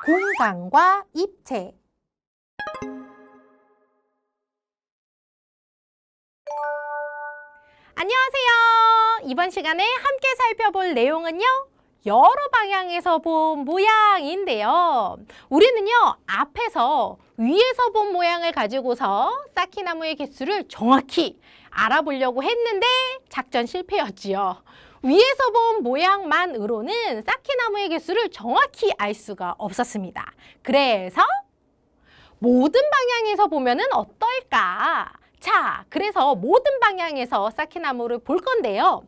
공간과 입체. 안녕하세요. 이번 시간에 함께 살펴볼 내용은요, 여러 방향에서 본 모양인데요. 우리는요, 앞에서 위에서 본 모양을 가지고서 쌓기나무의 개수를 정확히 알아보려고 했는데 작전 실패였지요. 위에서 본 모양만으로는 쌓기나무의 개수를 정확히 알 수가 없었습니다. 그래서 모든 방향에서 보면은 어떨까? 자, 그래서 모든 방향에서 쌓기나무를 볼 건데요.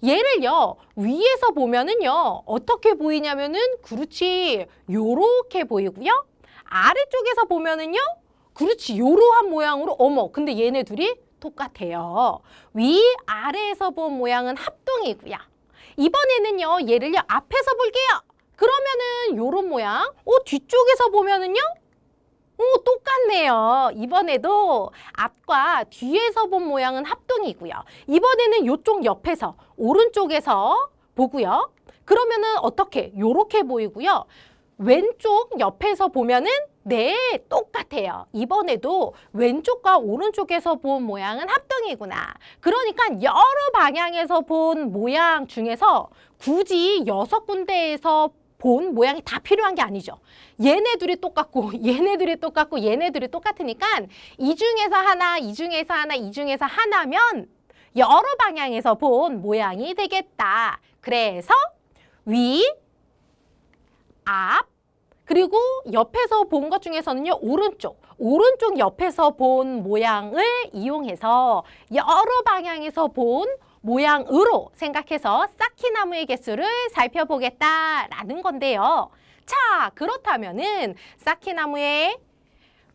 얘를요, 위에서 보면은요, 어떻게 보이냐면은, 그렇지, 요렇게 보이고요. 아래쪽에서 보면은요, 그렇지, 요러한 모양으로, 어머, 근데 얘네 둘이 똑같아요. 위, 아래에서 본 모양은 합동이고요. 이번에는요, 얘를요, 앞에서 볼게요. 그러면은 요런 모양, 뒤쪽에서 보면은요, 똑같네요. 이번에도 앞과 뒤에서 본 모양은 합동이고요. 이번에는 이쪽 옆에서, 오른쪽에서 보고요. 그러면은 어떻게? 요렇게 보이고요. 왼쪽 옆에서 보면은 네, 똑같아요. 이번에도 왼쪽과 오른쪽에서 본 모양은 합동이구나. 그러니까 여러 방향에서 본 모양 중에서 굳이 6군데에서 본 모양이 다 필요한 게 아니죠. 얘네 둘이 똑같고 얘네 둘이 똑같고 얘네 둘이 똑같으니까 이 중에서 하나, 이 중에서 하나, 이 중에서 하나면 여러 방향에서 본 모양이 되겠다. 그래서 위, 앞, 그리고 옆에서 본 것 중에서는요, 오른쪽 옆에서 본 모양을 이용해서 여러 방향에서 본 모양으로 생각해서 쌓기나무의 개수를 살펴보겠다라는 건데요. 자, 그렇다면은 쌓기나무의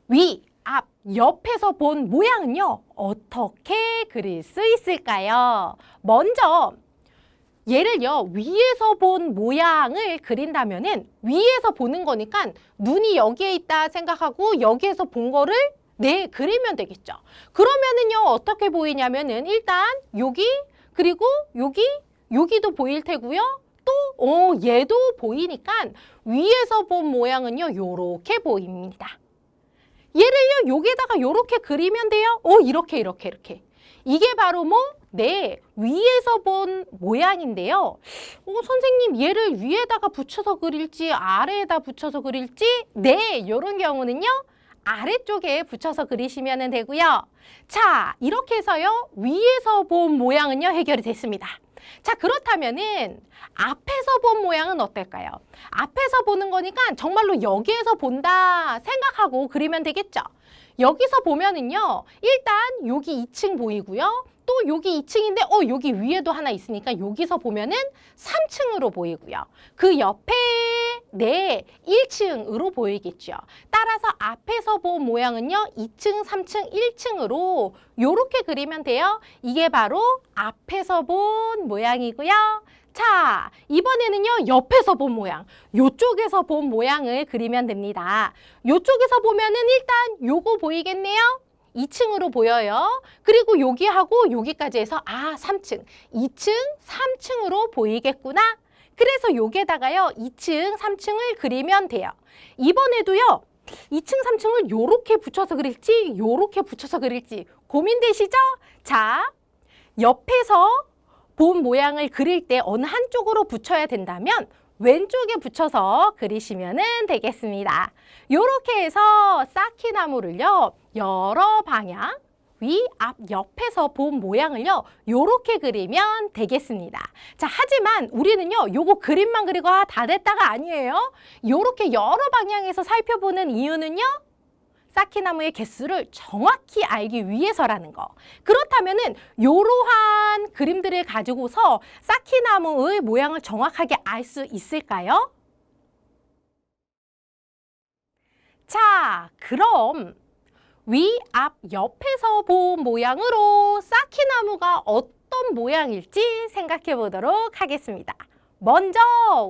위, 앞, 옆에서 본 모양은요, 어떻게 그릴 수 있을까요? 먼저 얘를요, 위에서 본 모양을 그린다면은 위에서 보는 거니까 눈이 여기에 있다 생각하고 여기에서 본 거를 네, 그리면 되겠죠. 그러면은요, 어떻게 보이냐면은 일단 여기, 그리고 여기도 보일 테고요. 또 얘도 보이니까 위에서 본 모양은요, 요렇게 보입니다. 얘를요, 여기에다가 요렇게 그리면 돼요. 이렇게. 이게 바로 네, 위에서 본 모양인데요. 선생님, 얘를 위에다가 붙여서 그릴지 아래에다 붙여서 그릴지? 네, 이런 경우는요, 아래쪽에 붙여서 그리시면 되고요. 자, 이렇게 해서요, 위에서 본 모양은요, 해결이 됐습니다. 자, 그렇다면은 앞에서 본 모양은 어떨까요? 앞에서 보는 거니까 정말로 여기에서 본다 생각하고 그리면 되겠죠. 여기서 보면은요, 일단 여기 2층 보이고요. 또 여기 2층인데 여기 위에도 하나 있으니까 여기서 보면은 3층으로 보이고요. 그 옆에 네, 1층으로 보이겠죠. 따라서 앞에서 본 모양은요, 2층, 3층, 1층으로 요렇게 그리면 돼요. 이게 바로 앞에서 본 모양이고요. 자, 이번에는요, 옆에서 본 모양, 요쪽에서 본 모양을 그리면 됩니다. 요쪽에서 보면은 일단 요거 보이겠네요? 2층으로 보여요. 그리고 여기하고 여기까지 해서 3층, 2층, 3층으로 보이겠구나. 그래서 여기에다가요, 2층, 3층을 그리면 돼요. 이번에도요, 2층, 3층을 요렇게 붙여서 그릴지, 요렇게 붙여서 그릴지 고민되시죠? 자, 옆에서 본 모양을 그릴 때 어느 한쪽으로 붙여야 된다면 왼쪽에 붙여서 그리시면 되겠습니다. 요렇게 해서 쌓기나무를요, 여러 방향, 위, 앞, 옆에서 본 모양을요, 요렇게 그리면 되겠습니다. 자, 하지만 우리는요, 요거 그림만 그리고 다 됐다가 아니에요. 요렇게 여러 방향에서 살펴보는 이유는요, 쌓기나무의 개수를 정확히 알기 위해서라는 거. 그렇다면은 이러한 그림들을 가지고서 쌓기나무의 모양을 정확하게 알 수 있을까요? 자, 그럼 위, 앞, 옆에서 본 모양으로 쌓기나무가 어떤 모양일지 생각해 보도록 하겠습니다. 먼저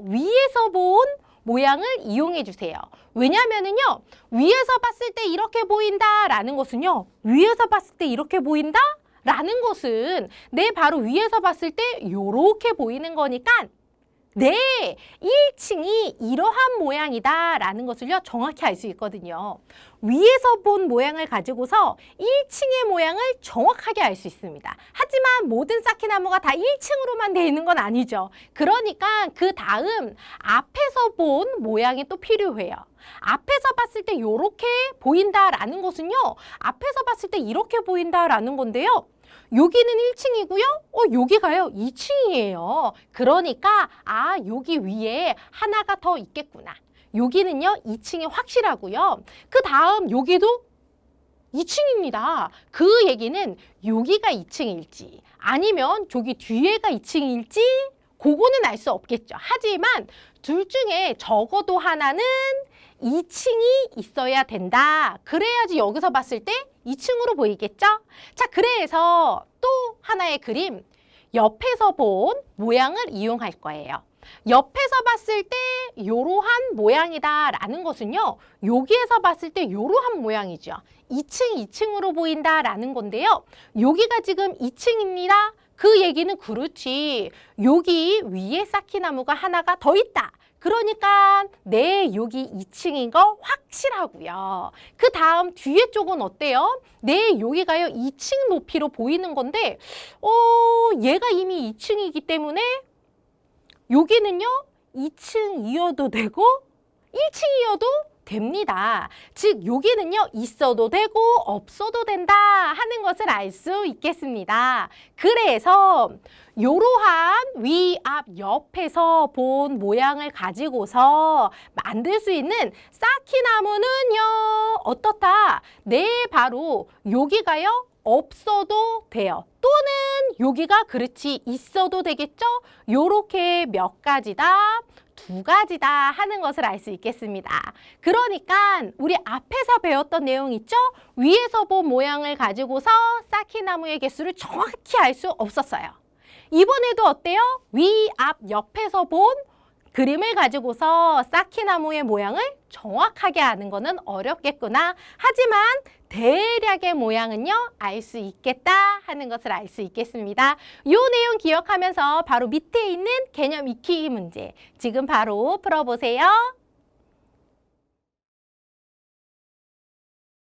위에서 본 모양을 이용해 주세요. 왜냐면은요, 위에서 봤을 때 이렇게 보인다라는 것은요, 위에서 봤을 때 이렇게 보인다라는 것은 바로 위에서 봤을 때 이렇게 보이는 거니까 네, 1층이 이러한 모양이다라는 것을요, 정확히 알 수 있거든요. 위에서 본 모양을 가지고서 1층의 모양을 정확하게 알 수 있습니다. 하지만 모든 쌓기나무가 다 1층으로만 되어 있는 건 아니죠. 그러니까 그 다음 앞에서 본 모양이 또 필요해요. 앞에서 봤을 때 이렇게 보인다라는 것은요, 앞에서 봤을 때 이렇게 보인다라는 건데요. 여기는 1층이고요. 여기가요 2층이에요. 그러니까 여기 위에 하나가 더 있겠구나. 여기는요 2층이 확실하고요. 그 다음 여기도 2층입니다. 그 얘기는 여기가 2층일지 아니면 저기 뒤에가 2층일지 그거는 알 수 없겠죠. 하지만 둘 중에 적어도 하나는 2층이 있어야 된다. 그래야지 여기서 봤을 때 2층으로 보이겠죠? 자, 그래서 또 하나의 그림, 옆에서 본 모양을 이용할 거예요. 옆에서 봤을 때 이러한 모양이다라는 것은요. 여기에서 봤을 때 이러한 모양이죠. 2층으로 보인다라는 건데요. 여기가 지금 2층입니다. 그 얘기는 그렇지. 여기 위에 쌓기나무가 하나가 더 있다. 그러니까 네, 여기 2층인 거 확실하고요. 그 다음 뒤에 쪽은 어때요? 네, 여기가요 2층 높이로 보이는 건데 얘가 이미 2층이기 때문에 여기는요 2층이어도 되고 1층이어도 됩니다. 즉 여기는요 있어도 되고 없어도 된다 하는 것을 알 수 있겠습니다. 그래서 이러한 위, 앞, 옆에서 본 모양을 가지고서 만들 수 있는 쌓기나무는요 어떻다? 네, 바로 여기가요 없어도 돼요. 또는 여기가 그렇지 있어도 되겠죠? 요렇게 몇 가지다? 2가지다 하는 것을 알 수 있겠습니다. 그러니까 우리 앞에서 배웠던 내용 있죠? 위에서 본 모양을 가지고서 쌓기나무의 개수를 정확히 알 수 없었어요. 이번에도 어때요? 위, 앞, 옆에서 본 그림을 가지고서 쌓기나무의 모양을 정확하게 아는 거는 어렵겠구나. 하지만 대략의 모양은요, 알 수 있겠다 하는 것을 알 수 있겠습니다. 이 내용 기억하면서 바로 밑에 있는 개념 익히기 문제 지금 바로 풀어보세요.